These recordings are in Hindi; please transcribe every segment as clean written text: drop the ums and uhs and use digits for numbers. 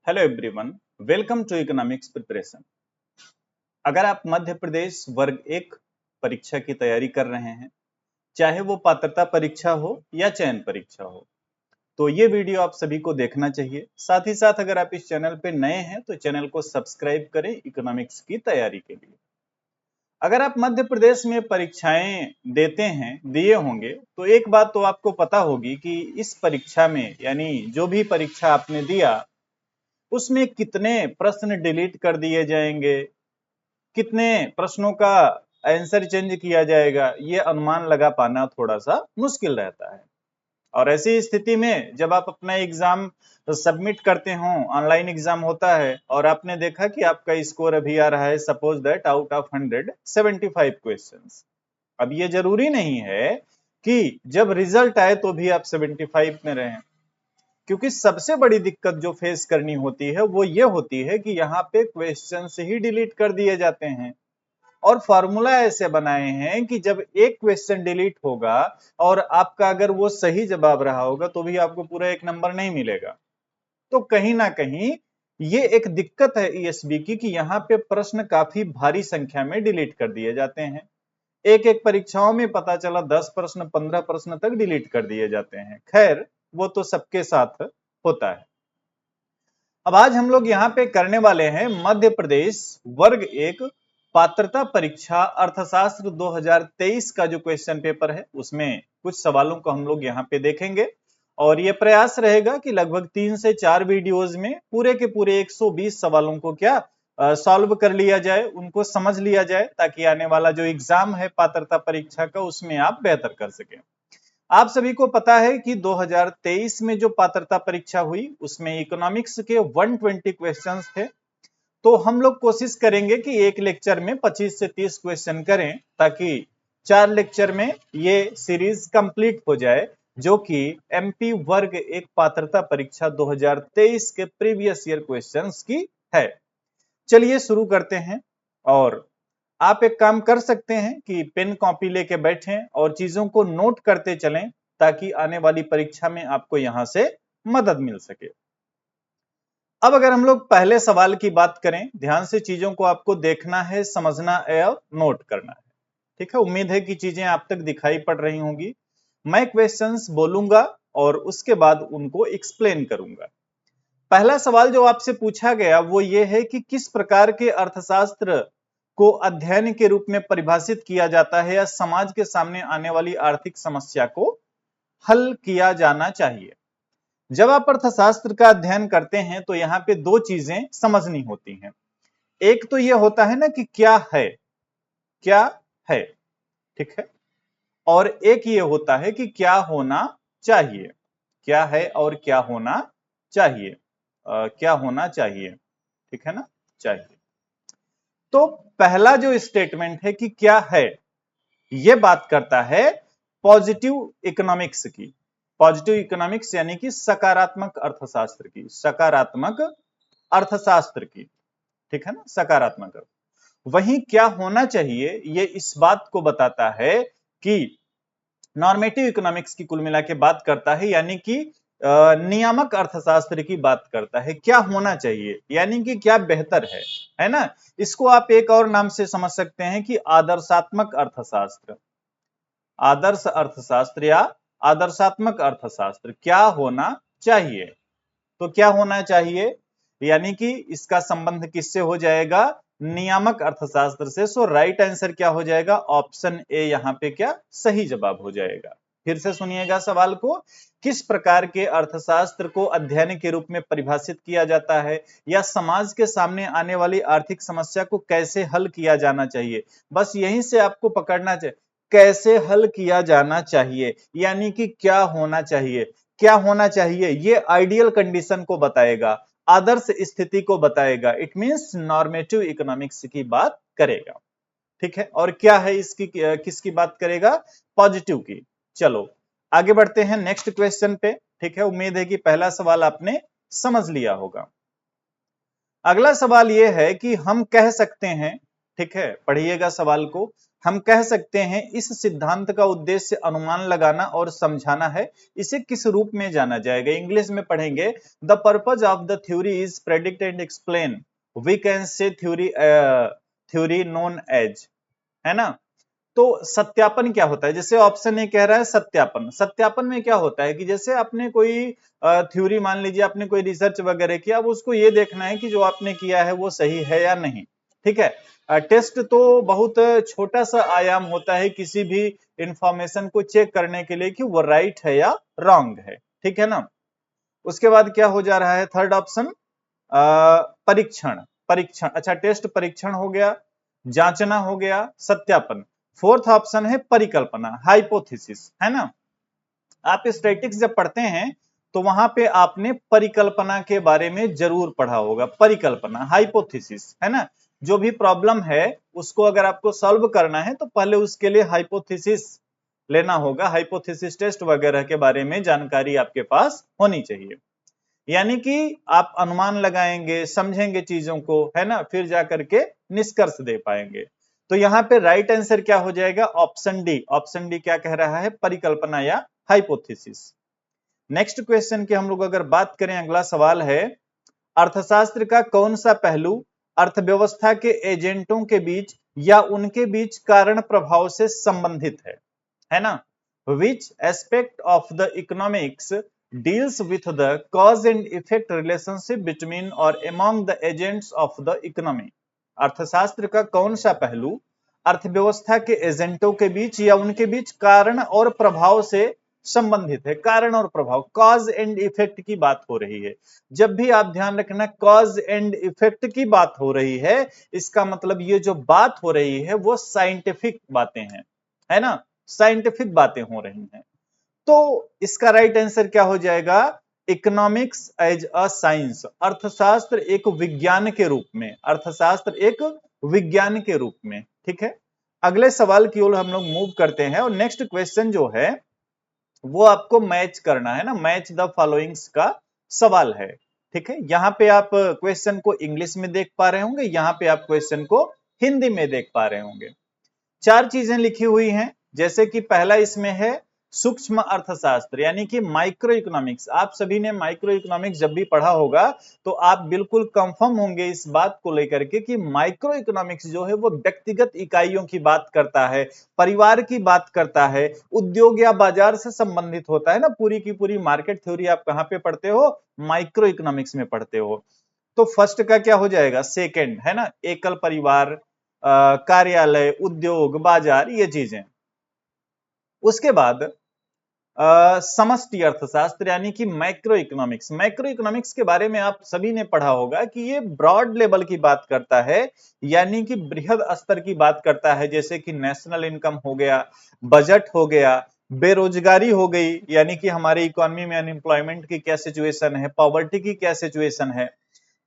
Hello everyone, welcome to economics preparation. अगर आप मध्य प्रदेश वर्ग एक परीक्षा की तैयारी कर रहे हैं, चाहे वो पात्रता परीक्षा हो या चयन परीक्षा हो, तो ये वीडियो आप सभी को देखना चाहिए। साथ ही साथ अगर आप इस चैनल पे नए हैं तो चैनल को सब्सक्राइब करें इकोनॉमिक्स की तैयारी के लिए। अगर आप मध्य प्रदेश में परीक्षाएं देते हैं, दिए होंगे, तो एक बात तो आपको पता होगी कि इस परीक्षा में यानी जो भी परीक्षा आपने दिया उसमें कितने प्रश्न डिलीट कर दिए जाएंगे, कितने प्रश्नों का आंसर चेंज किया जाएगा, ये अनुमान लगा पाना थोड़ा सा मुश्किल रहता है। और ऐसी स्थिति में जब आप अपना एग्जाम सबमिट करते हो, ऑनलाइन एग्जाम होता है और आपने देखा कि आपका स्कोर अभी आ रहा है suppose that out of 100 75 questions. अब ये जरूरी नहीं है कि जब रिजल्ट आए तो भी आप 75 में रहें, क्योंकि सबसे बड़ी दिक्कत जो फेस करनी होती है वो ये होती है कि यहाँ पे क्वेश्चन से ही डिलीट कर दिए जाते हैं और फॉर्मूला ऐसे बनाए हैं कि जब एक क्वेश्चन डिलीट होगा और आपका अगर वो सही जवाब रहा होगा तो भी आपको पूरा एक नंबर नहीं मिलेगा। तो कहीं ना कहीं ये एक दिक्कत है ईएसबी की कि यहाँ पे प्रश्न काफी भारी संख्या में डिलीट कर दिए जाते हैं। एक एक परीक्षाओं में पता चला 10 प्रश्न 15 प्रश्न तक डिलीट कर दिए जाते हैं। खैर, वो तो सबके साथ होता है। अब आज हम लोग यहाँ पे करने वाले हैं मध्य प्रदेश वर्ग एक पात्रता परीक्षा अर्थशास्त्र 2023 का जो क्वेश्चन पेपर है उसमें कुछ सवालों को हम लोग यहाँ पे देखेंगे और ये प्रयास रहेगा कि लगभग 3 से 4 वीडियोस में पूरे के पूरे 120 सवालों को क्या सॉल्व कर लिया जाए, उनको समझ लिया जाए, ताकि आने वाला जो एग्जाम है पात्रता परीक्षा का उसमें आप बेहतर कर सकें। आप सभी को पता है कि 2023 में जो पात्रता परीक्षा हुई उसमें इकोनॉमिक्स के 120 क्वेश्चंस थे। तो हम लोग कोशिश करेंगे कि एक लेक्चर में 25 से 30 क्वेश्चन करें ताकि 4 लेक्चर में ये सीरीज कंप्लीट हो जाए, जो कि एमपी वर्ग एक पात्रता परीक्षा 2023 के प्रीवियस ईयर क्वेश्चंस की है। चलिए शुरू करते हैं। और आप एक काम कर सकते हैं कि पेन कॉपी लेके बैठें और चीजों को नोट करते चलें ताकि आने वाली परीक्षा में आपको यहां से मदद मिल सके। अब अगर हम लोग पहले सवाल की बात करें, ध्यान से चीजों को आपको देखना है, समझना है और नोट करना है। ठीक है, उम्मीद है कि चीजें आप तक दिखाई पड़ रही होंगी। मैं क्वेश्चंस बोलूंगा और उसके बाद उनको एक्सप्लेन करूंगा। पहला सवाल जो आपसे पूछा गया वो ये है कि किस प्रकार के अर्थशास्त्र को अध्ययन के रूप में परिभाषित किया जाता है या समाज के सामने आने वाली आर्थिक समस्या को हल किया जाना चाहिए। जब आप अर्थशास्त्र का अध्ययन करते हैं तो यहाँ पे दो चीजें समझनी होती हैं। एक तो यह होता है ना कि क्या है, क्या है, ठीक है, और एक ये होता है कि क्या होना चाहिए। क्या है और क्या होना चाहिए, क्या होना चाहिए, ठीक है ना, चाहिए। तो पहला जो स्टेटमेंट है कि क्या है, यह बात करता है पॉजिटिव इकोनॉमिक्स की। पॉजिटिव इकोनॉमिक्स यानी कि सकारात्मक अर्थशास्त्र की, सकारात्मक अर्थशास्त्र की, ठीक है ना, सकारात्मक अर्थ। वहीं क्या होना चाहिए ये इस बात को बताता है कि नॉर्मेटिव इकोनॉमिक्स की कुल मिला के बात करता है, यानी कि नियामक अर्थशास्त्र की बात करता है। क्या होना चाहिए यानी कि क्या बेहतर है ना। इसको आप एक और नाम से समझ सकते हैं कि आदर्शात्मक अर्थशास्त्र, आदर्श अर्थशास्त्र या आदर्शात्मक अर्थशास्त्र। क्या होना चाहिए, तो क्या होना चाहिए यानी कि इसका संबंध किससे हो जाएगा, नियामक अर्थशास्त्र से। सो राइट आंसर क्या हो जाएगा, ऑप्शन ए यहां पे क्या सही जवाब हो जाएगा। फिर से सुनिएगा सवाल को, किस प्रकार के अर्थशास्त्र को अध्ययन के रूप में परिभाषित किया जाता है या समाज के सामने आने वाली आर्थिक समस्या को कैसे हल किया जाना चाहिए। बस यहीं से आपको पकड़ना चाहिए, कैसे हल किया जाना चाहिए यानी कि क्या होना चाहिए। क्या होना चाहिए ये आइडियल कंडीशन को बताएगा, आदर्श स्थिति को बताएगा। इट मींस नॉर्मेटिव इकोनॉमिक्स की बात करेगा, ठीक है। और क्या है इसकी, किसकी बात करेगा, पॉजिटिव की। चलो आगे बढ़ते हैं नेक्स्ट क्वेश्चन पे, ठीक है। उम्मीद है कि पहला सवाल आपने समझ लिया होगा। अगला सवाल यह है कि हम कह सकते हैं, ठीक है, पढ़िएगा सवाल को, हम कह सकते हैं इस सिद्धांत का उद्देश्य अनुमान लगाना और समझाना है। इसे किस रूप में जाना जाएगा? इंग्लिश में पढ़ेंगे, the purpose of the theory is predict and explain, we can say theory known as, है ना। तो सत्यापन क्या होता है? जैसे ऑप्शन ए कह रहा है सत्यापन। सत्यापन में क्या होता है कि जैसे आपने कोई थ्योरी, मान लीजिए आपने कोई रिसर्च वगैरह किया, अब उसको ये देखना है कि जो आपने किया है वो सही है या नहीं, ठीक है। टेस्ट तो बहुत छोटा सा आयाम होता है किसी भी इंफॉर्मेशन को चेक करने के लिए कि वो राइट है या रॉन्ग है, ठीक है ना। उसके बाद क्या हो जा रहा है? थर्ड ऑप्शन परीक्षण। परीक्षण, अच्छा, टेस्ट परीक्षण हो गया, जांचना हो गया, सत्यापन। फोर्थ ऑप्शन है परिकल्पना, हाइपोथेसिस, है ना। आप स्टैटिस्टिक्स जब पढ़ते हैं तो वहां पे आपने परिकल्पना के बारे में जरूर पढ़ा होगा। परिकल्पना, हाइपोथेसिस, है ना। जो भी प्रॉब्लम है उसको अगर आपको सॉल्व करना है तो पहले उसके लिए हाइपोथेसिस लेना होगा। हाइपोथेसिस टेस्ट वगैरह के बारे में जानकारी आपके पास होनी चाहिए। यानी कि आप अनुमान लगाएंगे, समझेंगे चीजों को, है ना, फिर जाकर के निष्कर्ष दे पाएंगे। तो यहाँ पे राइट आंसर क्या हो जाएगा? Option D. ऑप्शन डी क्या कह रहा है? परिकल्पना या हाइपोथेसिस। नेक्स्ट क्वेश्चन की हम लोग अगर बात करें, अगला सवाल है, अर्थशास्त्र का कौन सा पहलू अर्थव्यवस्था के एजेंटों के बीच या उनके बीच कारण प्रभाव से संबंधित है ना। Which aspect of the economics deals with the cause and effect relationship between or among the agents of the economy। अर्थशास्त्र का कौन सा पहलू अर्थव्यवस्था के एजेंटों के बीच या उनके बीच कारण और प्रभाव से संबंधित है? कारण और प्रभाव, कॉज एंड इफेक्ट की बात हो रही है। जब भी आप ध्यान रखना कॉज एंड इफेक्ट की बात हो रही है, इसका मतलब ये जो बात हो रही है वो साइंटिफिक बातें हैं, है ना, साइंटिफिक बातें हो रही हैं। तो इसका राइट आंसर क्या हो जाएगा? इकोनॉमिक्स एज अ साइंस, अर्थशास्त्र एक विज्ञान के रूप में, अर्थशास्त्र एक विज्ञान के रूप में, ठीक है। अगले सवाल की ओर हम लोग मूव करते हैं और नेक्स्ट क्वेश्चन जो है वो आपको मैच करना है ना, मैच द फॉलोइंग्स का सवाल है, ठीक है। यहां पे आप क्वेश्चन को इंग्लिश में देख पा रहे होंगे, यहां पे आप क्वेश्चन को हिंदी में देख पा रहे होंगे। चार चीजें लिखी हुई हैं, जैसे कि पहला इसमें है सूक्ष्म अर्थशास्त्र यानी कि माइक्रो इकोनॉमिक्स। आप सभी ने माइक्रो इकोनॉमिक्स जब भी पढ़ा होगा तो आप बिल्कुल कंफर्म होंगे इस बात को लेकर के कि माइक्रो इकोनॉमिक्स जो है वो व्यक्तिगत इकाइयों की बात करता है, परिवार की बात करता है, उद्योग या बाजार से संबंधित होता है ना। पूरी की पूरी मार्केट थ्योरी आप कहां पे पढ़ते हो? माइक्रो इकोनॉमिक्स में पढ़ते हो। तो फर्स्ट का क्या हो जाएगा? सेकेंड, है ना, एकल परिवार, कार्यालय, उद्योग, बाजार, ये चीजें। उसके बाद समष्टि अर्थशास्त्र यानी कि मैक्रो इकोनॉमिक्स। मैक्रो इकोनॉमिक्स के बारे में आप सभी ने पढ़ा होगा कि ये ब्रॉड लेवल की बात करता है, यानी कि बृहद स्तर की बात करता है, जैसे कि नेशनल इनकम हो गया, बजट हो गया, बेरोजगारी हो गई, यानी कि हमारी इकोनॉमी में अनएम्प्लॉयमेंट की क्या सिचुएशन है, पॉवर्टी की क्या सिचुएशन है।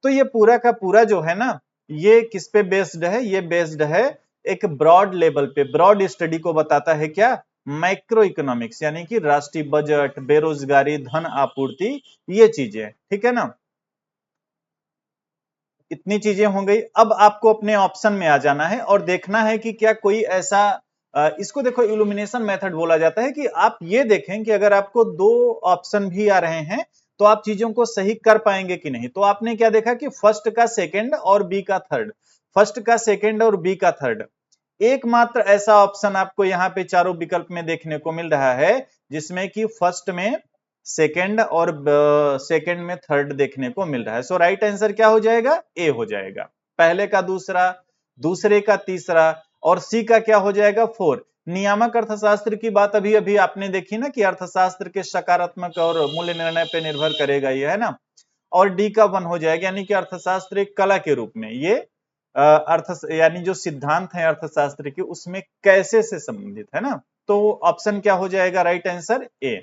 तो ये पूरा का पूरा जो है ना, ये किस पे बेस्ड है? ये बेस्ड है एक ब्रॉड लेवल पे। ब्रॉड स्टडी को बताता है क्या? मैक्रो इकोनॉमिक्स, यानी कि राष्ट्रीय बजट, बेरोजगारी, धन आपूर्ति, ये चीजें, ठीक है ना। इतनी चीजें हो गई। अब आपको अपने ऑप्शन में आ जाना है और देखना है कि क्या कोई ऐसा इसको देखो इल्यूमिनेशन मेथड बोला जाता है कि आप ये देखें कि अगर आपको दो ऑप्शन भी आ रहे हैं तो आप चीजों को सही कर पाएंगे कि नहीं। तो आपने क्या देखा कि फर्स्ट का सेकंड और बी का थर्ड, फर्स्ट का सेकंड और बी का थर्ड, एकमात्र ऐसा ऑप्शन आपको यहाँ पे चारों विकल्प में देखने को मिल रहा है जिसमें कि फर्स्ट में सेकंड और सेकंड में थर्ड देखने को मिल रहा है। सो राइट आंसर क्या हो जाएगा? ए हो जाएगा। पहले का दूसरा, दूसरे का तीसरा और सी का क्या हो जाएगा? फोर। नियामक अर्थशास्त्र की बात अभी अभी आपने देखी ना कि अर्थशास्त्र के सकारात्मक और मूल्य निर्णय पे निर्भर करेगा ये, है ना। और डी का वन हो जाएगा, यानी कि अर्थशास्त्र एक कला के रूप में, ये अर्थ यानी जो सिद्धांत है अर्थशास्त्र के उसमें कैसे से संबंधित है ना। तो ऑप्शन क्या हो जाएगा? Right answer A.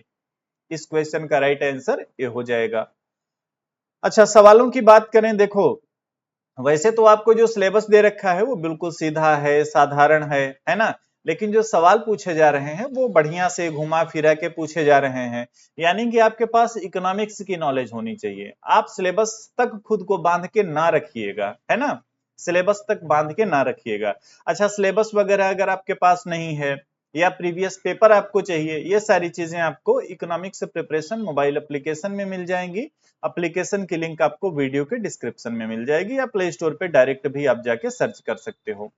इस क्वेश्चन का राइट आंसर ए हो जाएगा। अच्छा, सवालों की बात करें, देखो वैसे तो आपको जो सिलेबस दे रखा है वो बिल्कुल सीधा है, साधारण है ना। लेकिन जो सवाल पूछे जा रहे हैं वो बढ़िया से घुमा फिरा के पूछे जा रहे हैं, यानी कि आपके पास इकोनॉमिक्स की नॉलेज होनी चाहिए। आप सिलेबस तक खुद को बांध के ना रखिएगा, है ना। सिलेबस तक बांध के ना रखिएगा। अच्छा, सिलेबस वगैरह अगर आपके पास नहीं है या प्रीवियस पेपर आपको चाहिए, ये सारी चीजें आपको इकोनॉमिक्स प्रिपरेशन मोबाइल एप्लीकेशन में मिल जाएंगी। एप्लीकेशन की लिंक आपको वीडियो के डिस्क्रिप्शन में मिल जाएगी या प्ले स्टोर पे डायरेक्ट भी आप जाके सर्च कर सकते हो।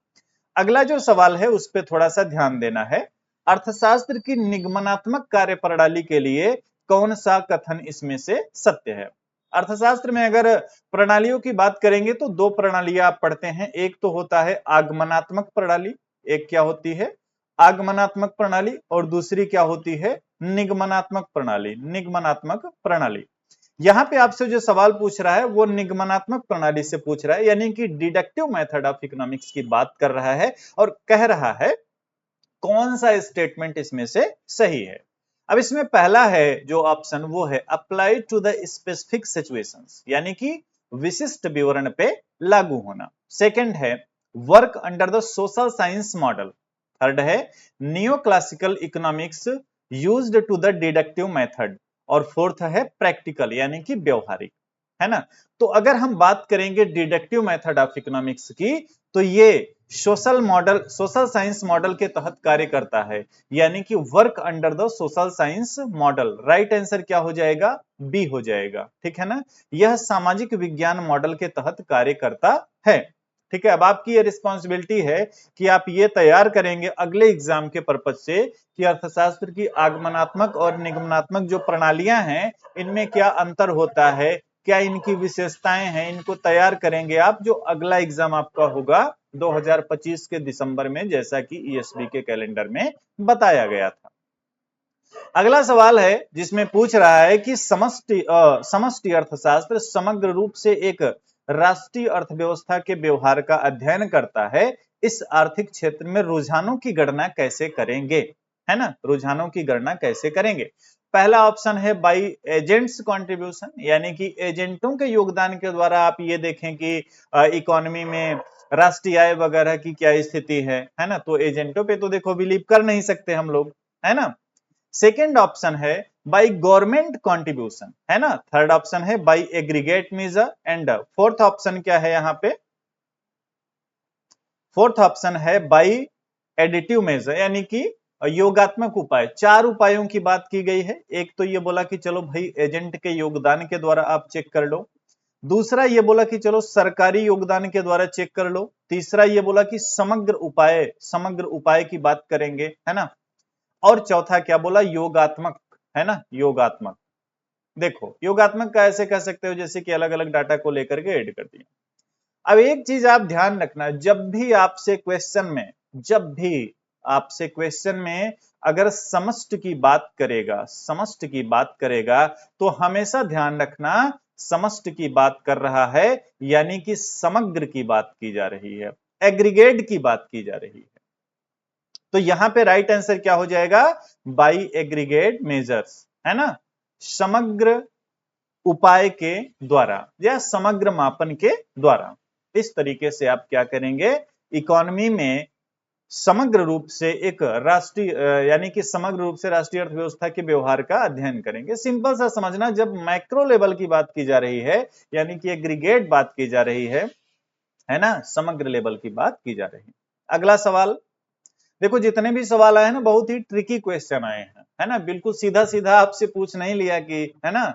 अगला जो सवाल है उस पर थोड़ा सा ध्यान देना है। अर्थशास्त्र की निगमनात्मक कार्य प्रणाली के लिए कौन सा कथन इसमें से सत्य है? अर्थशास्त्र में अगर प्रणालियों की बात करेंगे तो दो प्रणालियां आप पढ़ते हैं। एक तो होता है आगमनात्मक प्रणाली, एक क्या होती है आगमनात्मक प्रणाली, और दूसरी क्या होती है निगमनात्मक प्रणाली। निगमनात्मक प्रणाली, यहां पे आपसे जो सवाल पूछ रहा है वो निगमनात्मक प्रणाली से पूछ रहा है, यानी कि डिडक्टिव मेथड ऑफ इकोनॉमिक्स की बात कर रहा है और कह रहा है कौन सा स्टेटमेंट इसमें से सही है। अब इसमें पहला है जो ऑप्शन वो है apply to the specific situations, यानी कि विशिष्ट विवरण पे लागू होना। सेकंड है work under the social science model. Third है neoclassical economics used to the deductive method. और फोर्थ है प्रैक्टिकल यानी कि व्यवहारिक, है ना। तो अगर हम बात करेंगे डिडक्टिव मेथड ऑफ इकोनॉमिक्स की, तो ये social model, social science model के तहत कार्य करता है, यानी कि work under the social science model. Right answer क्या हो जाएगा? बी हो जाएगा, ठीक है ना। यह सामाजिक विज्ञान मॉडल के तहत कार्य करता है, ठीक है। अब आपकी ये रिस्पॉन्सिबिलिटी है कि आप ये तैयार करेंगे अगले एग्जाम के पर्पज से कि अर्थशास्त्र की आगमनात्मक और निगमनात्मक जो प्रणालियां हैं इनमें क्या अंतर होता है, क्या इनकी विशेषताएं हैं, इनको तैयार करेंगे आप, जो अगला एग्जाम आपका होगा 2025 के दिसंबर में, जैसा कि ईएसबी के कैलेंडर में बताया गया था। अगला सवाल है जिसमें पूछ रहा है कि समष्टि अर्थशास्त्र समग्र रूप से एक राष्ट्रीय अर्थव्यवस्था के व्यवहार का अध्ययन करता है। इस आर्थिक क्षेत्र में रुझानों की गणना कैसे करेंगे, है ना, रुझानों की गणना कैसे करेंगे। पहला ऑप्शन है बाई एजेंट्स कंट्रीब्यूशन, यानी कि एजेंटों के योगदान के द्वारा आप ये देखें कि इकोनॉमी में राष्ट्रीय आय वगैरह की क्या स्थिति है ना। तो एजेंटों पे तो देखो बिलीव कर नहीं सकते हम लोग, है ना। सेकेंड ऑप्शन है बाई गवर्नमेंट कंट्रीब्यूशन, है ना। थर्ड ऑप्शन है by aggregate measure, and fourth option क्या है यहाँ पे? फोर्थ ऑप्शन है बाई एडिटिव मेजर, यानी कि योगात्मक उपाय। चार उपायों की बात की गई है। एक तो ये बोला कि चलो भाई एजेंट के योगदान के द्वारा आप चेक कर लो। दूसरा ये बोला कि चलो सरकारी योगदान के द्वारा चेक कर लो। तीसरा ये बोला कि समग्र उपाय की बात करेंगे, है ना। और चौथा क्या बोला? योगात्मक, है ना, योगात्मक। देखो योगात्मक का ऐसे कह सकते हो जैसे कि अलग अलग डाटा को लेकर के ऐड कर दिया। अब एक चीज आप ध्यान रखना, जब भी आपसे क्वेश्चन में अगर समष्टि की बात करेगा तो हमेशा ध्यान रखना समष्टि की बात कर रहा है, यानी कि समग्र की बात की जा रही है, एग्रीगेट की बात की जा रही है। तो यहां पे राइट आंसर क्या हो जाएगा? बाई एग्रीगेट मेजर्स, है ना, समग्र उपाय के द्वारा या समग्र मापन के द्वारा। इस तरीके से आप क्या करेंगे, इकोनॉमी में समग्र रूप से एक राष्ट्रीय यानी कि समग्र रूप से राष्ट्रीय अर्थव्यवस्था के व्यवहार का अध्ययन करेंगे। सिंपल सा समझना, जब मैक्रो लेवल की बात की जा रही है यानी कि एग्रीगेट बात की जा रही है ना, समग्र लेवल की बात की जा रही है। अगला सवाल देखो, जितने भी सवाल आए हैं ना बहुत ही ट्रिकी क्वेश्चन आए हैं, है ना, बिल्कुल सीधा सीधा आपसे पूछ नहीं लिया कि, है ना।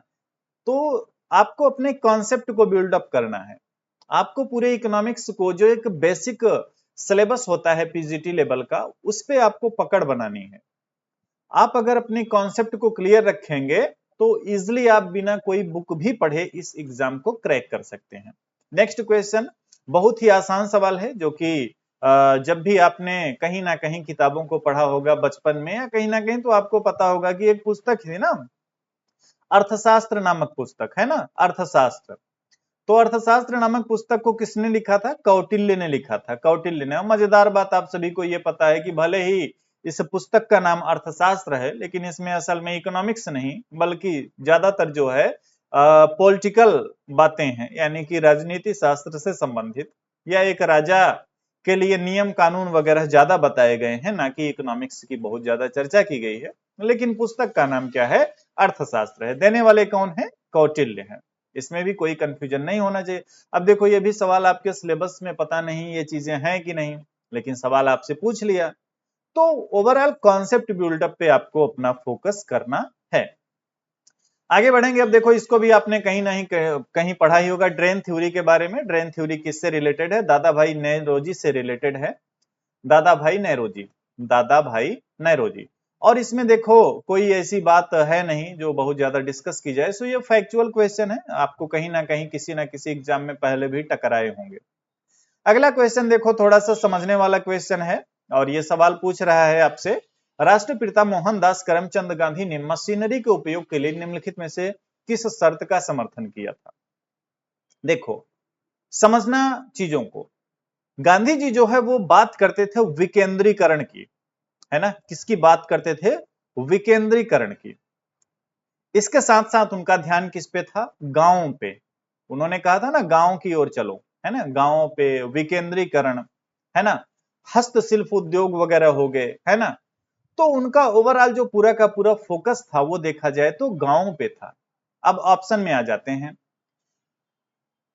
तो आपको अपने कॉन्सेप्ट को बिल्डअप करना है। आपको पूरे इकोनॉमिक्स को जो एक बेसिक सिलेबस होता है पीजीटी लेवल का, उस पे आपको पकड़ बनानी है। आप अगर अपने कॉन्सेप्ट को क्लियर रखेंगे तो इजिली आप बिना कोई बुक भी पढ़े इस एग्जाम को क्रैक कर सकते हैं। नेक्स्ट क्वेश्चन बहुत ही आसान सवाल है, जो कि जब भी आपने कहीं ना कहीं किताबों को पढ़ा होगा बचपन में या कहीं ना कहीं, तो आपको पता होगा कि एक पुस्तक थी ना, अर्थशास्त्र नामक पुस्तक, है ना, अर्थशास्त्र। तो अर्थशास्त्र नामक पुस्तक को किसने लिखा था? कौटिल्य ने लिखा था, कौटिल्य ने। मजेदार बात आप सभी को यह पता है कि भले ही इस पुस्तक का नाम अर्थशास्त्र है, लेकिन इसमें असल में इकोनॉमिक्स नहीं बल्कि ज्यादातर जो है पॉलिटिकल बातें हैं, यानी कि राजनीति शास्त्र से संबंधित, या एक राजा के लिए नियम कानून वगैरह ज्यादा बताए गए हैं, ना कि इकोनॉमिक्स की बहुत ज्यादा चर्चा की गई है। लेकिन पुस्तक का नाम क्या है? अर्थशास्त्र है। देने वाले कौन है? कौटिल्य है। इसमें भी कोई कंफ्यूजन नहीं होना चाहिए। अब देखो ये भी सवाल आपके सिलेबस में पता नहीं ये चीजें हैं कि नहीं, लेकिन सवाल आपसे पूछ लिया, तो ओवरऑल कॉन्सेप्ट बिल्डअप पे आपको अपना फोकस करना है। आगे बढ़ेंगे। अब देखो इसको भी आपने कहीं नहीं कहीं पढ़ा ही होगा, ड्रेन थ्योरी के बारे में। ड्रेन थ्योरी किससे रिलेटेड है? दादा भाई नौरोजी से रिलेटेड है। दादा भाई नौरोजी, दादा भाई नौरोजी। और इसमें देखो कोई ऐसी बात है नहीं जो बहुत ज्यादा डिस्कस की जाए, सो ये फैक्चुअल क्वेश्चन है, आपको कहीं ना कहीं किसी ना किसी एग्जाम में पहले भी टकराए होंगे। अगला क्वेश्चन देखो थोड़ा सा समझने वाला क्वेश्चन है, और ये सवाल पूछ रहा है आपसे, राष्ट्रपिता मोहनदास करमचंद गांधी ने मशीनरी के उपयोग के लिए निम्नलिखित में से किस शर्त का समर्थन किया था? देखो समझना चीजों को, गांधी जी जो है वो बात करते थे विकेंद्रीकरण की, है ना, किसकी बात करते थे? विकेंद्रीकरण की। इसके साथ साथ उनका ध्यान किस पे था? गांवों पे। उन्होंने कहा था ना गांव की ओर चलो, है ना, गांवों पे विकेंद्रीकरण, है ना, हस्तशिल्प उद्योग वगैरह हो गए, है ना। तो उनका ओवरऑल जो पूरा का पूरा फोकस था वो देखा जाए तो गांव पे था। अब ऑप्शन में आ जाते हैं,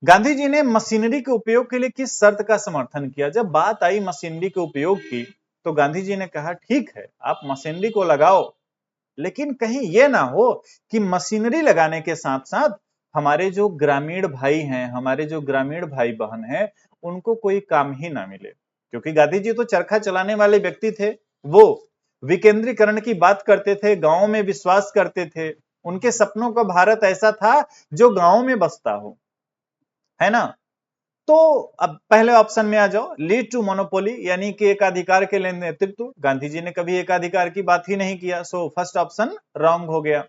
गांधी जी ने मशीनरी के उपयोग के लिए किस शर्त का समर्थन किया? जब बात आई मशीनरी के उपयोग की तो गांधी जी ने कहा ठीक है आप मशीनरी को लगाओ, लेकिन कहीं ये ना हो कि मशीनरी लगाने के साथ साथ हमारे जो ग्रामीण भाई हैं, हमारे जो ग्रामीण भाई बहन हैं, उनको कोई काम ही ना मिले। क्योंकि गांधी जी तो चरखा चलाने वाले व्यक्ति थे, वो विकेंद्रीकरण की बात करते थे, गांव में विश्वास करते थे, उनके सपनों का भारत ऐसा था जो गांव में बसता हो, है ना। तो अब पहले ऑप्शन में आ जाओ, लीड टू मोनोपोली, यानी कि एकाधिकार के लिए नेतृत्व। गांधी जी ने कभी एकाधिकार की बात ही नहीं किया, सो फर्स्ट ऑप्शन रॉन्ग हो गया।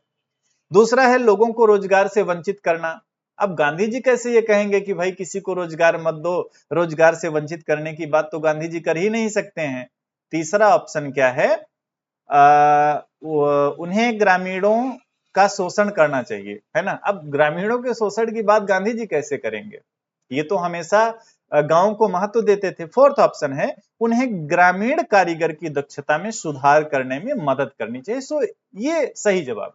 दूसरा है लोगों को रोजगार से वंचित करना। अब गांधी जी कैसे ये कहेंगे कि भाई किसी को रोजगार मत दो, रोजगार से वंचित करने की बात तो गांधी जी कर ही नहीं सकते हैं। तीसरा ऑप्शन क्या है? उन्हें ग्रामीणों का शोषण करना चाहिए, है ना। अब ग्रामीणों के शोषण की बात गांधी जी कैसे करेंगे? ये तो हमेशा गांव को महत्व देते थे। फोर्थ ऑप्शन है उन्हें ग्रामीण कारीगर की दक्षता में सुधार करने में मदद करनी चाहिए। सो ये सही जवाब है।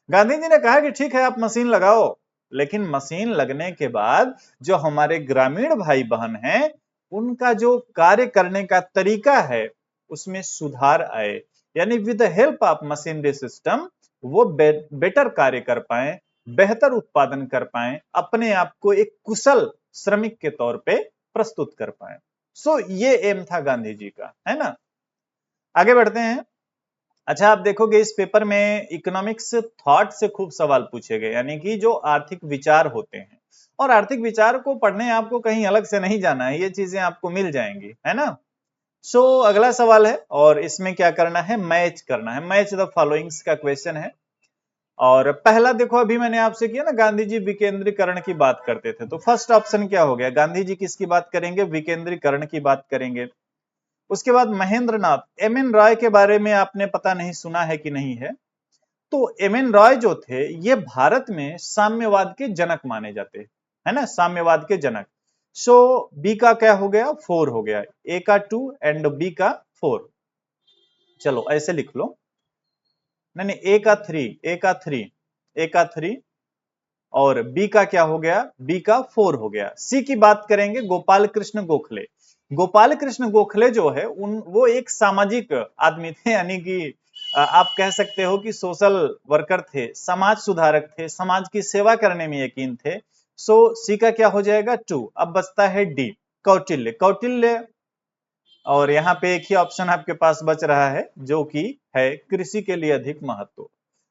गांधी जी ने कहा कि ठीक है आप मशीन लगाओ, लेकिन मशीन लगने के बाद जो हमारे ग्रामीण भाई बहन हैं उनका जो कार्य करने का तरीका है उसमें सुधार आए, यानी with the help of machinery system वो बेटर कार्य कर पाए, बेहतर उत्पादन कर पाए, अपने आप को एक कुशल श्रमिक के तौर पे प्रस्तुत कर पाए। सो ये एम था गांधी जी का, है ना। आगे बढ़ते हैं। अच्छा आप देखोगे इस पेपर में इकोनॉमिक्स थॉट से खूब सवाल पूछे गए, यानी कि जो आर्थिक विचार होते हैं, और आर्थिक विचार को पढ़ने आपको कहीं अलग से नहीं जाना है, ये चीजें आपको मिल जाएंगी, है ना। सो अगला सवाल है, और इसमें क्या करना है? मैच करना है, मैच द फॉलोइंग्स का क्वेश्चन है। और पहला देखो अभी मैंने आपसे किया ना, गांधी जी विकेंद्रीकरण की बात करते थे, तो फर्स्ट ऑप्शन क्या हो गया? गांधी जी किसकी बात करेंगे? विकेंद्रीकरण की बात करेंगे। उसके बाद महेंद्र नाथ, एम एन रॉय के बारे में आपने पता नहीं सुना है कि नहीं है, तो एम एन रॉय जो थे ये भारत में साम्यवाद के जनक माने जाते हैं, है ना, साम्यवाद के जनक। सो बी का क्या हो गया? 4 हो गया, ए का 2 एंड बी का 4। चलो ऐसे लिख लो, नहीं नहीं, ए का 3, ए का 3, ए का 3, और बी का क्या हो गया? बी का 4 हो गया। सी की बात करेंगे गोपाल कृष्ण गोखले। गोपाल कृष्ण गोखले जो है वो एक सामाजिक आदमी थे, यानी कि आप कह सकते हो कि सोशल वर्कर थे, समाज सुधारक थे, समाज की सेवा करने में यकीन थे। सो सी का क्या हो जाएगा? 2। अब बचता है डी, कौटिल्य। कौटिल्य, और यहाँ पे एक ही ऑप्शन आपके पास बच रहा है जो कि है कृषि के लिए अधिक महत्व।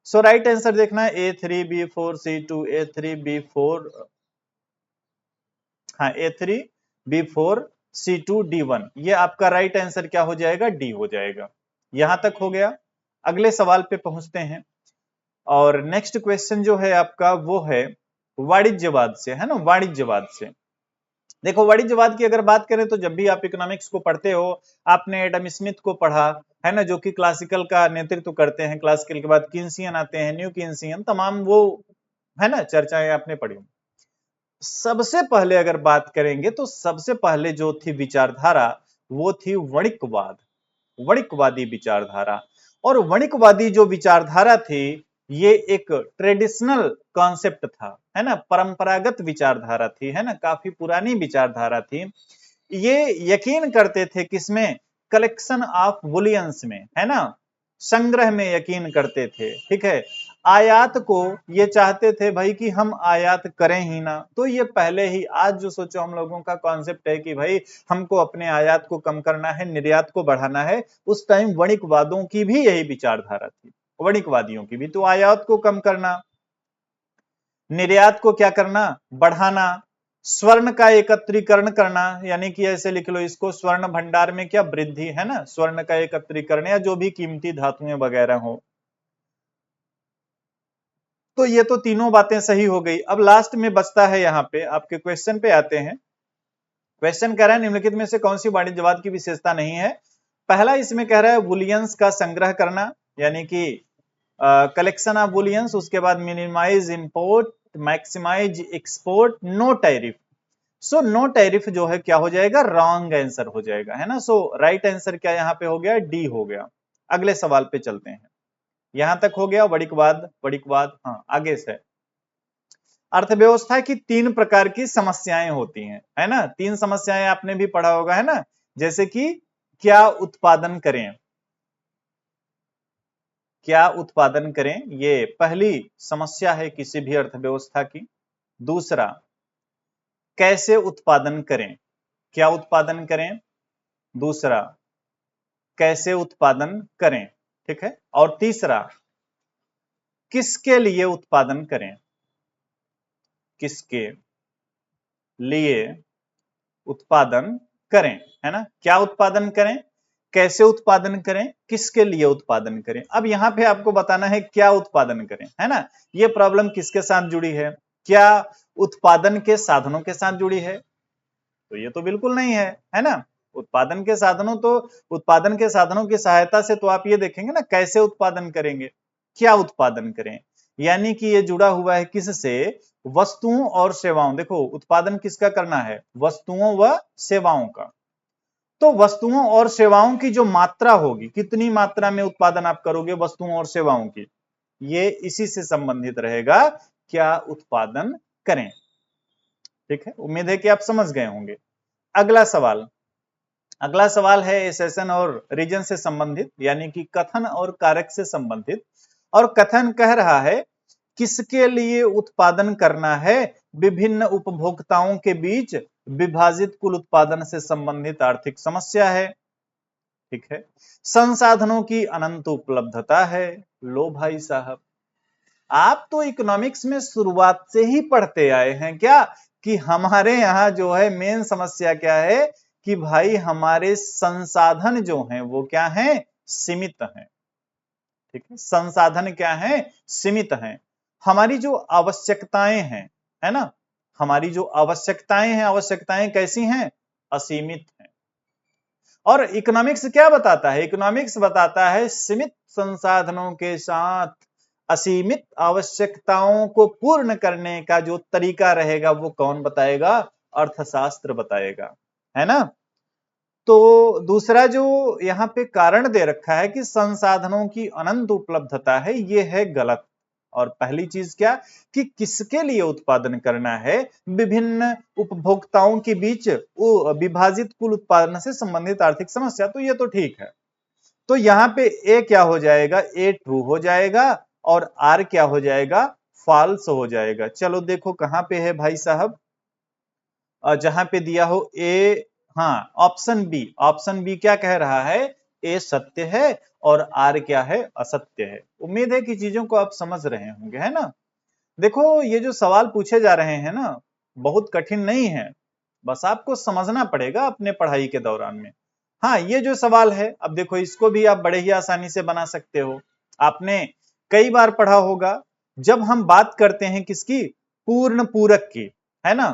सो राइट आंसर देखना है A3B4C2, A3B4, हाँ A3B4C2D1, ये आपका राइट आंसर क्या हो जाएगा? डी हो जाएगा। यहां तक हो गया। अगले सवाल पे पहुंचते हैं, और नेक्स्ट क्वेश्चन जो है आपका वो है वाणिज्यवाद से, है ना, वाणिज्यवाद से। देखो वाणिज्यवाद की अगर बात करें तो जब भी आप इकोनॉमिक्स को पढ़ते हो, आपने एडम स्मिथ को पढ़ा, है ना, जो कि क्लासिकल का नेतृत्व करते हैं। क्लासिकल के बाद किन्सियन आते हैं, न्यू किन्सियन, तमाम वो, है ना, चर्चाएं आपने पढ़ी। सबसे पहले अगर बात करेंगे तो सबसे पहले जो थी विचारधारा वो थी वणिकवाद, वणिकवादी विचारधारा। और वणिकवादी जो विचारधारा थी ये एक ट्रेडिशनल कॉन्सेप्ट था, है ना, परंपरागत विचारधारा थी, है ना, काफी पुरानी विचारधारा थी। ये यकीन करते थे किसमें? कलेक्शन ऑफ बुलियंस में, है ना, संग्रह में यकीन करते थे। ठीक है, आयात को ये चाहते थे भाई कि हम आयात करें ही ना। तो ये पहले ही, आज जो सोचो हम लोगों का कॉन्सेप्ट है कि भाई हमको अपने आयात को कम करना है, निर्यात को बढ़ाना है, उस टाइम वणिकवादों की भी यही विचारधारा थी, वणिकवादियों की भी। तो आयात को कम करना, निर्यात को क्या करना? बढ़ाना, स्वर्ण का एकत्रीकरण करना, यानी कि ऐसे लिख लो इसको, स्वर्ण भंडार में क्या वृद्धि, है ना, स्वर्ण का एकत्रीकरण या जो भी कीमती धातुएं वगैरह हो। तो ये तो तीनों बातें सही हो गई। अब लास्ट में बचता है, यहाँ पे आपके क्वेश्चन पे आते हैं। क्वेश्चन कह रहा है निम्नलिखित में से कौन सी वाणिज्यवाद की विशेषता नहीं है? पहला इसमें कह रहा है बुलियंस का संग्रह करना, यानी कि कलेक्शन ऑफ बुलियंस, उसके बाद minimise import, maximise export, no tariff. So no tariff जो है क्या हो जाएगा? रॉन्ग आंसर हो जाएगा, है ना। सो राइट आंसर क्या यहाँ पे हो गया? डी हो गया। अगले सवाल पे चलते हैं। यहां तक हो गया वणिकवाद, वणिकवाद। हाँ, आगे से अर्थव्यवस्था की तीन प्रकार की समस्याएं होती हैं, है ना। तीन समस्याएं आपने भी पढ़ा होगा, है ना, जैसे कि क्या उत्पादन करें, क्या उत्पादन करें, ये पहली समस्या है किसी भी अर्थव्यवस्था की। दूसरा, कैसे उत्पादन करें, क्या उत्पादन करें। दूसरा, कैसे उत्पादन करें, ठीक है। और तीसरा, किसके लिए उत्पादन करें, किसके लिए उत्पादन करें, है ना। क्या उत्पादन करें, कैसे उत्पादन करें, किसके लिए उत्पादन करें। अब यहां पे आपको बताना है क्या उत्पादन करें, है ना। ये प्रॉब्लम किसके साथ जुड़ी है? क्या उत्पादन के साधनों के साथ जुड़ी है? तो ये तो बिल्कुल नहीं है ना। उत्पादन के साधनों, तो उत्पादन के साधनों की सहायता से तो आप ये देखेंगे ना कैसे उत्पादन करेंगे, क्या उत्पादन करें, यानी कि ये जुड़ा हुआ है किससे? वस्तुओं और सेवाओं। देखो उत्पादन किसका करना है? वस्तुओं व सेवाओं का। तो वस्तुओं और सेवाओं की जो मात्रा होगी, कितनी मात्रा में उत्पादन आप करोगे वस्तुओं और सेवाओं की, ये इसी से संबंधित रहेगा, क्या उत्पादन करें। ठीक है, उम्मीद है कि आप समझ गए होंगे। अगला सवाल, अगला सवाल है एसेशन और रीजन से संबंधित, यानी कि कथन और कारक से संबंधित। और कथन कह रहा है किसके लिए उत्पादन करना है? विभिन्न उपभोक्ताओं के बीच विभाजित कुल उत्पादन से संबंधित आर्थिक समस्या है। ठीक है, संसाधनों की अनंत उपलब्धता है। लो भाई साहब, आप तो इकोनॉमिक्स में शुरुआत से ही पढ़ते आए हैं क्या, कि हमारे यहाँ जो है मेन समस्या क्या है, कि भाई हमारे संसाधन जो हैं वो क्या हैं? सीमित हैं। ठीक है, संसाधन क्या है? सीमित हैं। हमारी जो आवश्यकताएं हैं, है ना, हमारी जो आवश्यकताएं हैं, आवश्यकताएं कैसी हैं? असीमित हैं। और इकोनॉमिक्स क्या बताता है? इकोनॉमिक्स बताता है सीमित संसाधनों के साथ असीमित आवश्यकताओं को पूर्ण करने का जो तरीका रहेगा वो कौन बताएगा? अर्थशास्त्र बताएगा, है ना। तो दूसरा जो यहाँ पे कारण दे रखा है कि संसाधनों की अनंत उपलब्धता है, ये है गलत। और पहली चीज क्या, कि किसके लिए उत्पादन करना है? विभिन्न उपभोक्ताओं के बीच विभाजित कुल उत्पादन से संबंधित आर्थिक समस्या। तो ये तो ठीक है। तो यहाँ पे ए क्या हो जाएगा? ए ट्रू हो जाएगा और आर क्या हो जाएगा? फॉल्स हो जाएगा। चलो देखो कहां पे है भाई साहब, जहां पे दिया हो ए, हाँ ऑप्शन बी, ऑप्शन बी क्या कह रहा है? ए सत्य है और आर क्या है? असत्य है। उम्मीद है कि चीजों को आप समझ रहे होंगे, है ना। देखो ये जो सवाल पूछे जा रहे हैं ना, बहुत कठिन नहीं है, बस आपको समझना पड़ेगा अपने पढ़ाई के दौरान में। हाँ, ये जो सवाल है, अब देखो इसको भी आप बड़े ही आसानी से बना सकते हो। आपने कई बार पढ़ा होगा, जब हम बात करते हैं किसकी? पूर्ण पूरक की, है ना।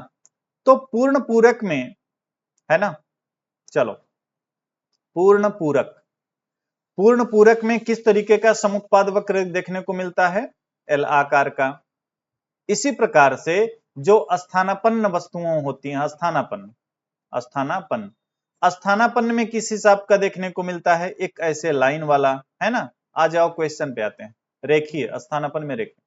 तो पूर्ण पूरक में, है ना, चलो पूर्ण पूरक, पूर्ण पूरक में किस तरीके का समुत्पाद वक्र देखने को मिलता है? एल आकार का। इसी प्रकार से जो स्थानापन्न वस्तुओं होती हैं, स्थानापन्न, स्थानापन्न, स्थानापन्न में किस हिसाब का देखने को मिलता है? एक ऐसे लाइन वाला, है ना। आ जाओ क्वेश्चन पे आते हैं। रेखीय, स्थानापन्न में रेखीय।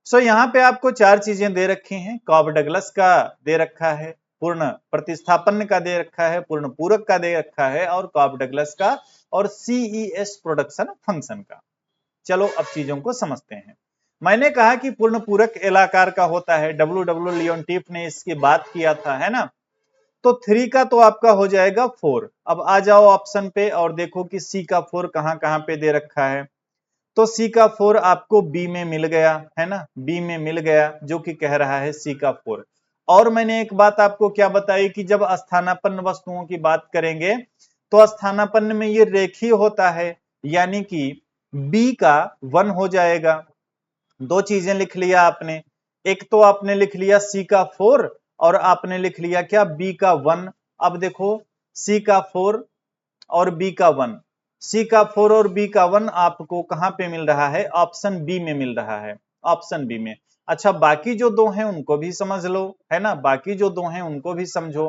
सो यहाँ पे आपको चार चीजें दे रखी हैं। कॉब डगलस का दे रखा है, पूर्ण प्रतिस्थापन का दे रखा है, पूर्ण पूरक का दे रखा है, और कॉब डगलस का और सीईएस प्रोडक्शन फंक्शन का। चलो अब चीजों को समझते हैं। मैंने कहा कि पूर्ण पूरक एल आकार का होता है, डब्ल्यू लियोनटिफ ने इसकी बात किया था, है ना। तो 3 का तो आपका हो जाएगा 4। अब आ जाओ ऑप्शन पे और देखो कि सी का 4 कहां कहां पे दे रखा है। तो सी का 4 आपको बी में मिल गया, है ना, बी में मिल गया, जो कि कह रहा है सी का 4। और मैंने एक बात आपको क्या बताई कि जब स्थानापन्न वस्तुओं की बात करेंगे तो स्थानापन्न में ये रेखीय होता है, यानी कि बी का 1 हो जाएगा। दो चीजें लिख लिया आपने, एक तो आपने लिख लिया सी का 4 और आपने लिख लिया क्या, बी का 1। अब देखो सी का 4 और बी का 1, सी का 4 और बी का 1 आपको कहां पे मिल रहा है, ऑप्शन बी में मिल रहा है, ऑप्शन बी में। अच्छा बाकी जो दो हैं उनको भी समझ लो, है ना, बाकी जो दो हैं उनको भी समझो।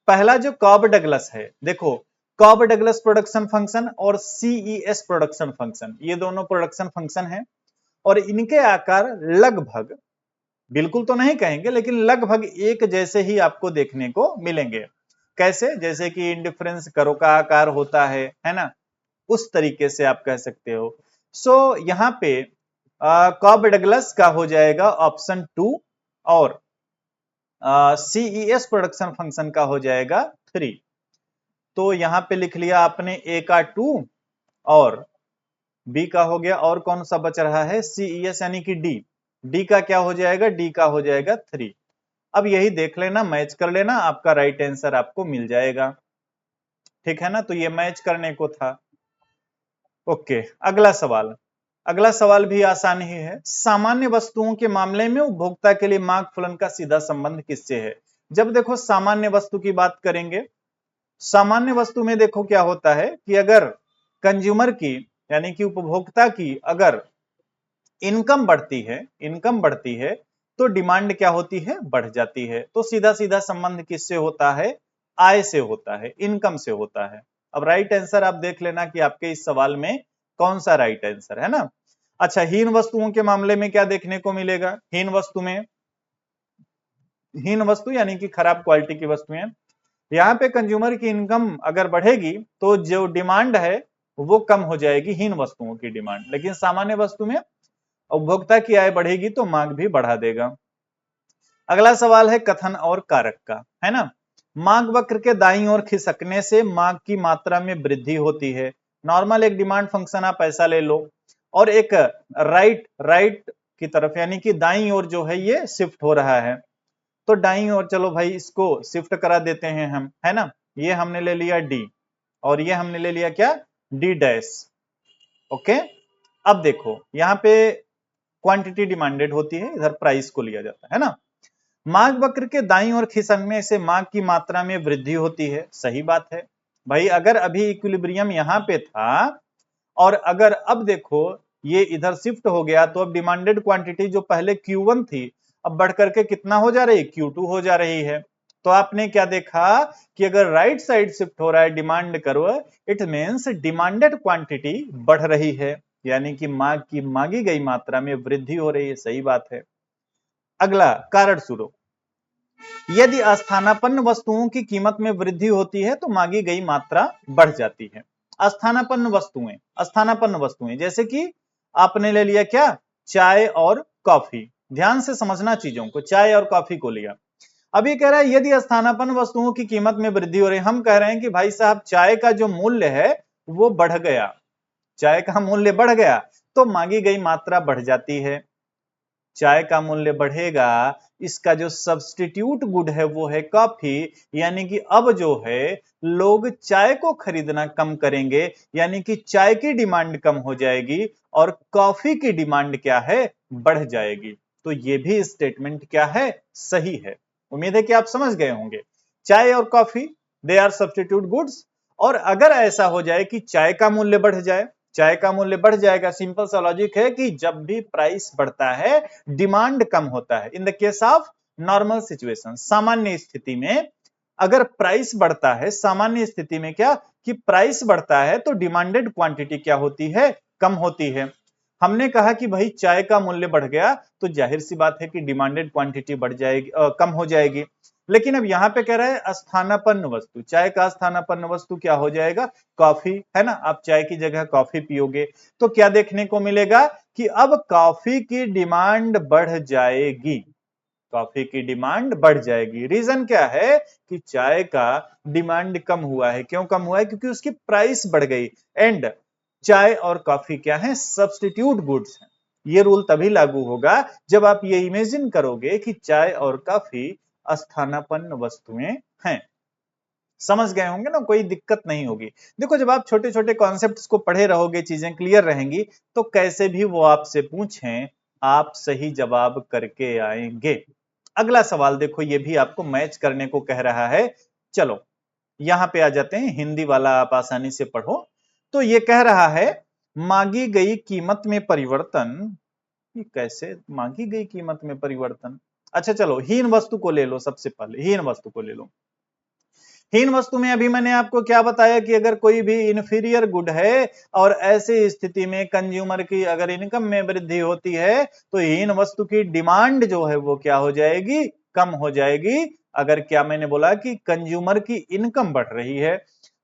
पहला जो कॉब डगलस है, देखो कॉब डगलस प्रोडक्शन फंक्शन और सीईएस प्रोडक्शन फंक्शन, ये दोनों प्रोडक्शन फंक्शन है और इनके आकार लगभग, बिल्कुल तो नहीं कहेंगे लेकिन लगभग एक जैसे ही आपको देखने को मिलेंगे। कैसे, जैसे कि इंडिफरेंस कर्व का आकार होता है ना, उस तरीके से आप कह सकते हो। सो यहाँ पे कॉब डगलस का हो जाएगा ऑप्शन 2 और सीईएस प्रोडक्शन फंक्शन का हो जाएगा 3। तो यहाँ पे लिख लिया आपने ए का 2 और बी का हो गया, और कौन सा बच रहा है, सीईएस यानी कि डी, डी का क्या हो जाएगा, डी का हो जाएगा 3। अब यही देख लेना, मैच कर लेना, आपका राइट आंसर आपको मिल जाएगा, ठीक है ना। तो ये मैच करने को था। ओके, अगला सवाल, अगला सवाल भी आसान ही है। सामान्य वस्तुओं के मामले में उपभोक्ता के लिए मांग फलन का सीधा संबंध किससे है। जब देखो सामान्य वस्तु की बात करेंगे, सामान्य वस्तु में देखो क्या होता है कि अगर कंज्यूमर की यानी कि उपभोक्ता की अगर इनकम बढ़ती है, इनकम बढ़ती है तो डिमांड क्या होती है, बढ़ जाती है। तो सीधा सीधा संबंध किससे होता है, आय से होता है, इनकम से होता है। अब राइट आंसर आप देख लेना कि आपके इस सवाल में कौन सा राइट आंसर है ना। अच्छा, हीन वस्तुओं के मामले में क्या देखने को मिलेगा, हीन वस्तु में, हीन वस्तु यानी कि खराब क्वालिटी की वस्तुएं, यहाँ पे कंज्यूमर की इनकम अगर बढ़ेगी तो जो डिमांड है वो कम हो जाएगी, हीन वस्तुओं की डिमांड। लेकिन सामान्य वस्तु में उपभोक्ता की आय बढ़ेगी तो मांग भी बढ़ा देगा। अगला सवाल है कथन और कारक का, है ना। मांग वक्र के दाईं ओर खिसकने से मांग की मात्रा में वृद्धि होती है। नॉर्मल एक डिमांड फंक्शन आप ऐसा ले लो, और एक राइट राइट की तरफ यानी कि दाईं ओर जो है ये शिफ्ट हो रहा है। तो दाईं ओर चलो भाई इसको शिफ्ट करा देते हैं हम, है ना। ये हमने ले लिया डी और ये हमने ले लिया क्या, डी डैश। ओके, अब देखो यहाँ पे क्वांटिटी डिमांडेड होती है, इधर प्राइस को लिया जाता है ना। मांग वक्र के दाईं ओर खिसकने से मांग की मात्रा में वृद्धि होती है, सही बात है भाई। अगर अभी इक्विलिब्रियम यहाँ पे था और अगर अब देखो ये इधर शिफ्ट हो गया तो अब डिमांडेड क्वांटिटी जो पहले Q1 थी अब बढ़ करके कितना हो जा रही है, Q2 हो जा रही है। तो आपने क्या देखा कि अगर राइट साइड शिफ्ट हो रहा है demand curve, it means demanded quantity बढ़ रही है, यानी कि मांग की मांगी गई मात्रा में वृद्धि हो रही है, सही बात है। अगला कारण शुरू, यदि स्थानापन्न वस्तुओं की कीमत में वृद्धि होती है तो मांगी गई मात्रा बढ़ जाती है। स्थानापन्न वस्तुएं, स्थानापन्न वस्तुएं जैसे कि आपने ले लिया क्या, चाय और कॉफी। ध्यान से समझना चीजों को, चाय और कॉफी को लिया। अभी कह रहा है यदि स्थानापन्न वस्तुओं की कीमत में वृद्धि हो रही है, हम कह रहे हैं कि भाई साहब चाय का जो मूल्य है वो बढ़ गया, चाय का मूल्य बढ़ गया तो मांगी गई मात्रा बढ़ जाती है। चाय का मूल्य बढ़ेगा, इसका जो सब्स्टिट्यूट गुड है वो है कॉफी, यानी कि अब जो है लोग चाय को खरीदना कम करेंगे, यानी कि चाय की डिमांड कम हो जाएगी और कॉफी की डिमांड क्या है, बढ़ जाएगी। तो ये भी स्टेटमेंट क्या है, सही है। उम्मीद है कि आप समझ गए होंगे। चाय और coffee they are substitute goods, और अगर ऐसा हो जाए कि चाय का मूल्य बढ़ जाए, चाय का मूल्य बढ़ जाएगा, सिंपल सा लॉजिक है कि जब भी प्राइस बढ़ता है डिमांड कम होता है। In the case of normal situation, सामान्य स्थिति में अगर प्राइस बढ़ता है, सामान्य स्थिति में क्या कि प्राइस बढ़ता है तो डिमांडेड क्वांटिटी क्या होती है, कम होती है। हमने कहा कि भाई चाय का मूल्य बढ़ गया तो जाहिर सी बात है कि डिमांडेड क्वांटिटी बढ़ जाएगी, कम हो जाएगी। लेकिन अब यहाँ पे कह रहा है स्थानापन्न वस्तु, चाय का स्थानापन्न वस्तु क्या हो जाएगा, कॉफी, है ना। आप चाय की जगह कॉफी पियोगे तो क्या देखने को मिलेगा कि अब कॉफी की डिमांड बढ़ जाएगी, कॉफी की डिमांड बढ़ जाएगी। रीजन क्या है कि चाय का डिमांड कम हुआ है। क्यों कम हुआ है? क्योंकि उसकी प्राइस बढ़ गई। एंड चाय और कॉफी क्या है, सब्स्टिट्यूट गुड्स हैं। ये रूल तभी लागू होगा जब आप ये इमेजिन करोगे कि चाय और कॉफी स्थानापन्न वस्तुएं हैं। समझ गए होंगे ना, कोई दिक्कत नहीं होगी। देखो जब आप छोटे छोटे कॉन्सेप्ट्स को पढ़े रहोगे, चीजें क्लियर रहेंगी, तो कैसे भी वो आपसे पूछें आप सही जवाब करके आएंगे। अगला सवाल देखो, ये भी आपको मैच करने को कह रहा है। चलो यहां पे आ जाते हैं, हिंदी वाला आप आसानी से पढ़ो। तो ये कह रहा है मांगी गई कीमत में परिवर्तन, ये कैसे मांगी गई कीमत में परिवर्तन। अच्छा चलो हीन वस्तु को ले लो, सबसे पहले हीन वस्तु को ले लो। हीन वस्तु में अभी मैंने आपको क्या बताया कि अगर कोई भी इंफीरियर गुड है और ऐसी स्थिति में कंज्यूमर की अगर इनकम में वृद्धि होती है तो हीन वस्तु की डिमांड जो है वो क्या हो जाएगी, कम हो जाएगी। अगर क्या मैंने बोला कि कंज्यूमर की इनकम बढ़ रही है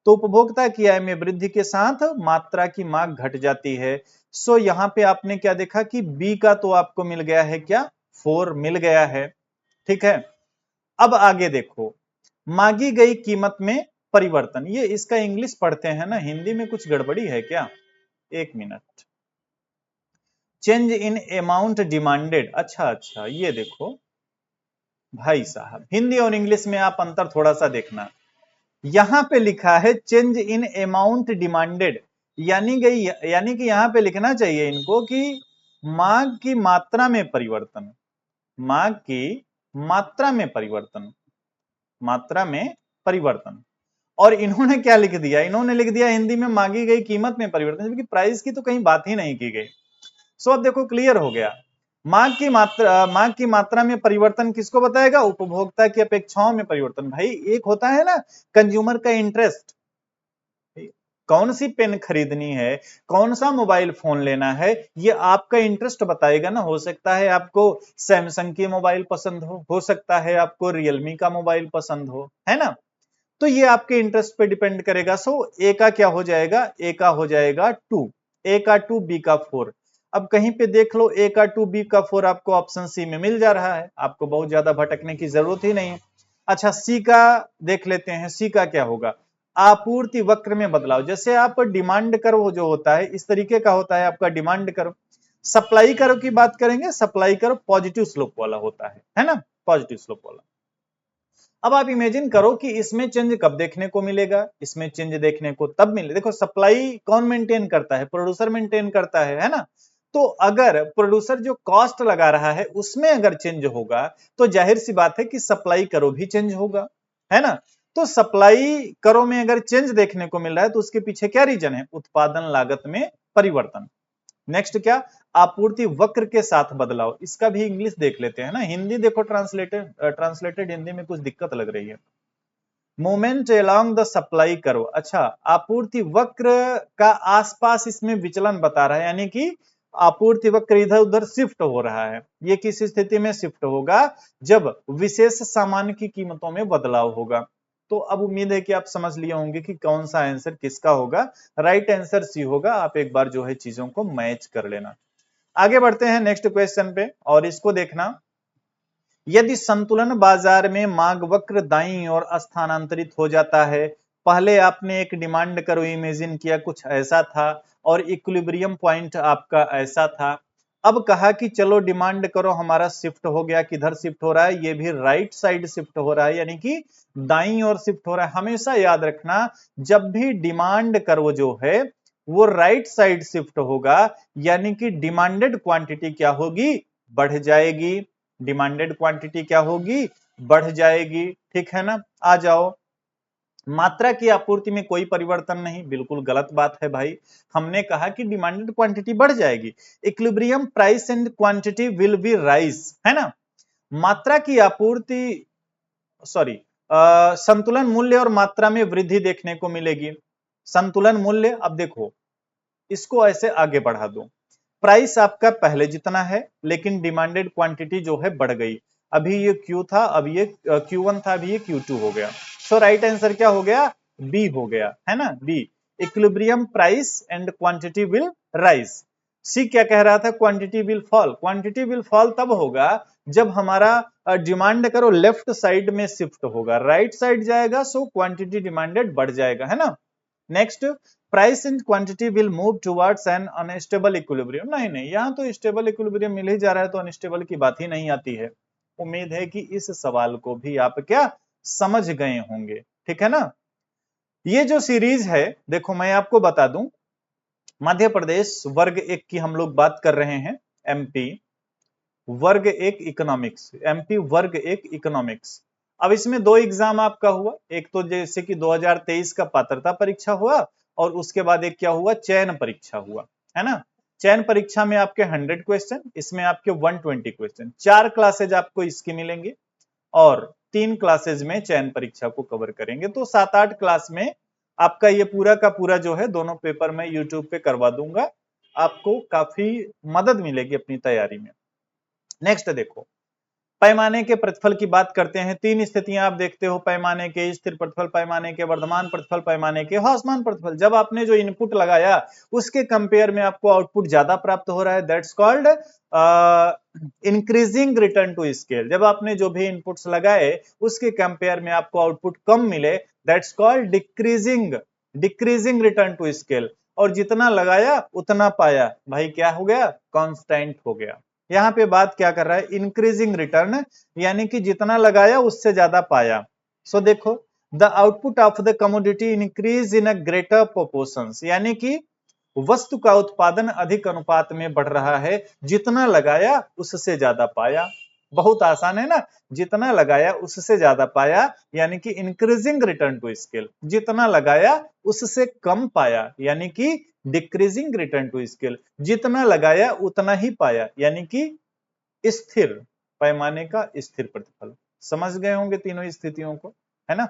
तो उपभोक्ता की आय में वृद्धि के साथ मात्रा की मांग घट जाती है। सो यहां पे आपने क्या देखा कि बी का तो आपको मिल गया है, क्या 4 मिल गया है, ठीक है। अब आगे देखो, मांगी गई कीमत में परिवर्तन, ये इसका इंग्लिश पढ़ते हैं ना, हिंदी में कुछ गड़बड़ी है क्या, एक minute. Change in amount demanded, अच्छा ये देखो भाई साहब, हिंदी और इंग्लिश में आप अंतर थोड़ा सा देखना। यहां पे लिखा है चेंज इन अमाउंट डिमांडेड, यानी कि यहां पे लिखना चाहिए इनको कि मांग की मात्रा में परिवर्तन, मांग की मात्रा में परिवर्तन, मात्रा में परिवर्तन। और इन्होंने क्या लिख दिया, इन्होंने लिख दिया हिंदी में मांगी गई कीमत में परिवर्तन, जबकि प्राइस की तो कहीं बात ही नहीं की गई। सो अब देखो क्लियर हो गया, मांग की मात्रा में परिवर्तन किसको बताएगा, उपभोक्ता की अपेक्षाओं में परिवर्तन। भाई एक होता है ना कंज्यूमर का इंटरेस्ट, कौन सी पेन खरीदनी है, कौन सा मोबाइल फोन लेना है, ये आपका इंटरेस्ट बताएगा ना। हो सकता है आपको सैमसंग की मोबाइल पसंद हो सकता है आपको रियलमी का मोबाइल पसंद हो, है ना। तो ये आपके इंटरेस्ट पे डिपेंड करेगा। सो ए का क्या हो जाएगा, ए का हो जाएगा 2, ए का 2 बी का 4। अब कहीं पे देख लो ए का 2 बी का 4 आपको ऑप्शन सी में मिल जा रहा है, आपको बहुत ज्यादा भटकने की जरूरत ही नहीं है। अच्छा सी का देख लेते हैं, सी का क्या होगा, आपूर्ति वक्र में बदलाव। जैसे आप डिमांड कर्व जो होता है इस तरीके का होता है आपका डिमांड कर्व। सप्लाई कर्व की बात करेंगे, सप्लाई कर्व पॉजिटिव स्लोप वाला होता है ना, पॉजिटिव स्लोप वाला। अब आप इमेजिन करो कि इसमें चेंज कब देखने को मिलेगा, इसमें चेंज देखने को तब मिले, देखो सप्लाई कौन मेंटेन करता है, प्रोड्यूसर मेंटेन करता है ना। तो अगर प्रोड्यूसर जो कॉस्ट लगा रहा है उसमें अगर चेंज होगा तो जाहिर सी बात है कि सप्लाई करो भी चेंज होगा, है ना। तो सप्लाई करो में अगर चेंज देखने को मिल रहा है तो उसके पीछे क्या रीजन है, उत्पादन लागत में परिवर्तन। नेक्स्ट क्या, आपूर्ति वक्र के साथ बदलाव, इसका भी इंग्लिश देख लेते हैं ना, हिंदी देखो ट्रांसलेटेड हिंदी में कुछ दिक्कत लग रही है। Movement along the supply curve, अच्छा आपूर्ति वक्र का आसपास इसमें विचलन बता रहा है, यानी कि आपूर्ति वक्र इधर उधर शिफ्ट हो रहा है। ये किस स्थिति में शिफ्ट होगा, जब विशेष सामान की कीमतों में बदलाव होगा। तो अब उम्मीद है कि आप समझ लिए होंगे कि कौन सा आंसर किसका होगा। राइट आंसर सी होगा, आप एक बार जो है चीजों को मैच कर लेना। आगे बढ़ते हैं नेक्स्ट क्वेश्चन पे, और इसको देखना, यदि संतुलन बाजार में मांग वक्र दाईं ओर स्थानांतरित हो जाता है, पहले आपने एक डिमांड करो इमेजिन किया कुछ ऐसा था और इक्विलिब्रियम पॉइंट आपका ऐसा था। अब कहा कि चलो डिमांड करो हमारा शिफ्ट हो गया, किधर शिफ्ट हो रहा है, ये भी राइट साइड शिफ्ट हो रहा है, यानी कि दाईं ओर शिफ्ट हो रहा है। हमेशा याद रखना जब भी डिमांड करो जो है वो राइट साइड शिफ्ट होगा, यानी कि डिमांडेड क्वांटिटी क्या होगी, बढ़ जाएगी। डिमांडेड क्वांटिटी क्या होगी, बढ़ जाएगी, ठीक है ना। आ जाओ, मात्रा की आपूर्ति में कोई परिवर्तन नहीं, बिल्कुल गलत बात है भाई। हमने कहा कि डिमांडेड क्वांटिटी बढ़ जाएगी, equilibrium price and quantity will be rise, है ना। मात्रा की आपूर्ति, सॉरी, संतुलन मूल्य और मात्रा में वृद्धि देखने को मिलेगी। संतुलन मूल्य, अब देखो इसको ऐसे आगे बढ़ा दो, प्राइस आपका पहले जितना है, लेकिन डिमांडेड क्वांटिटी जो है बढ़ गई। अभी ये Q था, अभी ये Q1 था, अभी ये Q2 हो गया। सो राइट आंसर क्या हो गया? बी हो गया, है ना, B. Equilibrium price and quantity will rise. C क्या कह रहा था? Quantity will fall. Quantity will fall तब होगा जब हमारा डिमांड करो लेफ्ट साइड में शिफ्ट होगा, राइट साइड जाएगा, सो क्वांटिटी डिमांडेड बढ़ जाएगा, है ना। Next, price and quantity will move towards an unstable equilibrium. नहीं नहीं, यहाँ तो स्टेबल इक्विलिब्रियम मिल ही जा रहा है, तो अनस्टेबल की बात ही नहीं आती है। उम्मीद है कि इस सवाल को भी आप क्या समझ गए होंगे, ठीक है ना। ये जो सीरीज है, देखो मैं आपको बता दूं, मध्य प्रदेश वर्ग 1 की हम लोग बात कर रहे हैं, एमपी वर्ग 1 इकोनॉमिक्स, एमपी वर्ग 1 इकोनॉमिक्स। अब इसमें दो एग्जाम आपका हुआ, एक तो जैसे कि 2023 का पात्रता परीक्षा हुआ, और उसके बाद एक क्या हुआ? चयन परीक्षा हुआ, है ना। चयन परीक्षा में आपके 100 क्वेश्चन, इसमें आपके 120 क्वेश्चन। 4 क्लासेज आपको इसकी मिलेंगी और 3 क्लासेज में चयन परीक्षा को कवर करेंगे। तो 7-8 क्लास में आपका ये पूरा का पूरा जो है दोनों पेपर में यूट्यूब पे करवा दूंगा, आपको काफी मदद मिलेगी अपनी तैयारी में। नेक्स्ट देखो, पैमाने के प्रतिफल की बात करते हैं। 3 स्थितियां आप देखते हो पैमाने के: स्थिर प्रतिफल, पैमाने के वर्धमान प्रतिफल, पैमाने के ह्रासमान प्रतिफल। जब आपने जो इनपुट लगाया उसके कंपेयर में आपको आउटपुट ज्यादा प्राप्त हो रहा है, that's called increasing return to scale. जब आपने जो भी इनपुट्स लगाए उसके कंपेयर में आपको आउटपुट कम मिले, that's called decreasing return to scale. और जितना लगाया उतना पाया, भाई क्या हो गया? कांस्टेंट हो गया। यहाँ पे बात क्या कर रहा है? इंक्रीजिंग रिटर्न, यानी कि जितना लगाया उससे ज्यादा पाया। सो देखो, the output of the commodity increase in a greater proportions, यानी कि वस्तु का उत्पादन अधिक अनुपात में बढ़ रहा है, जितना लगाया उससे ज्यादा पाया। बहुत आसान है ना, जितना लगाया उससे ज्यादा पाया, यानी कि इंक्रीजिंग रिटर्न टू स्केल। जितना लगाया उससे कम पाया, यानी कि डिक्रीजिंग रिटर्न टू स्केल। जितना लगाया उतना ही पाया, यानी कि स्थिर, पैमाने का स्थिर प्रतिफल। समझ गए होंगे तीनों स्थितियों को, है ना।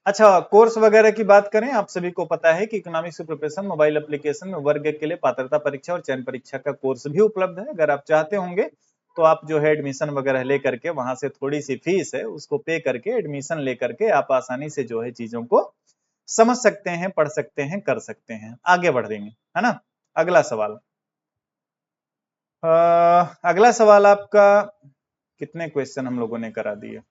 अच्छा, कोर्स वगैरह की बात करें, आप सभी को पता है कि इकोनॉमिक्स प्रिपरेशन मोबाइल एप्लीकेशन में वर्ग 1 के लिए पात्रता परीक्षा और चयन परीक्षा का कोर्स भी उपलब्ध है। अगर आप चाहते होंगे तो आप जो है एडमिशन वगैरह लेकर के, वहां से थोड़ी सी फीस है उसको पे करके एडमिशन लेकर के आप आसानी से जो है चीजों को समझ सकते हैं, पढ़ सकते हैं, कर सकते हैं। आगे बढ़ देंगे, है ना। अगला सवाल, अगला सवाल आपका, कितने क्वेश्चन हम लोगों ने करा दिए?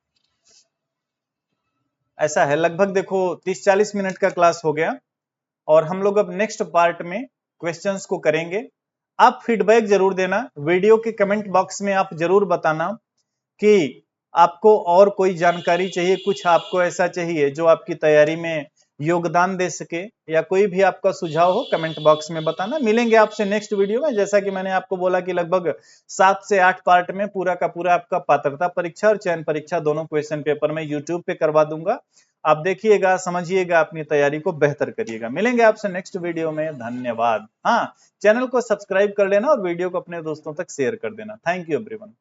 ऐसा है, लगभग देखो 30-40 मिनट का क्लास हो गया, और हम लोग अब नेक्स्ट पार्ट में क्वेश्चंस को करेंगे। आप फीडबैक जरूर देना, वीडियो के कमेंट बॉक्स में आप जरूर बताना कि आपको और कोई जानकारी चाहिए, कुछ आपको ऐसा चाहिए जो आपकी तैयारी में योगदान दे सके, या कोई भी आपका सुझाव हो कमेंट बॉक्स में बताना। मिलेंगे आपसे नेक्स्ट वीडियो में। जैसा कि मैंने आपको बोला कि लगभग 7 से 8 पार्ट में पूरा का पूरा आपका पात्रता परीक्षा और चयन परीक्षा दोनों क्वेश्चन पेपर में यूट्यूब पे करवा दूंगा। आप देखिएगा, समझिएगा, अपनी तैयारी को बेहतर करिएगा। मिलेंगे आपसे नेक्स्ट वीडियो में, धन्यवाद। हाँ, चैनल को सब्सक्राइब कर लेना और वीडियो को अपने दोस्तों तक शेयर कर देना। Thank you everyone.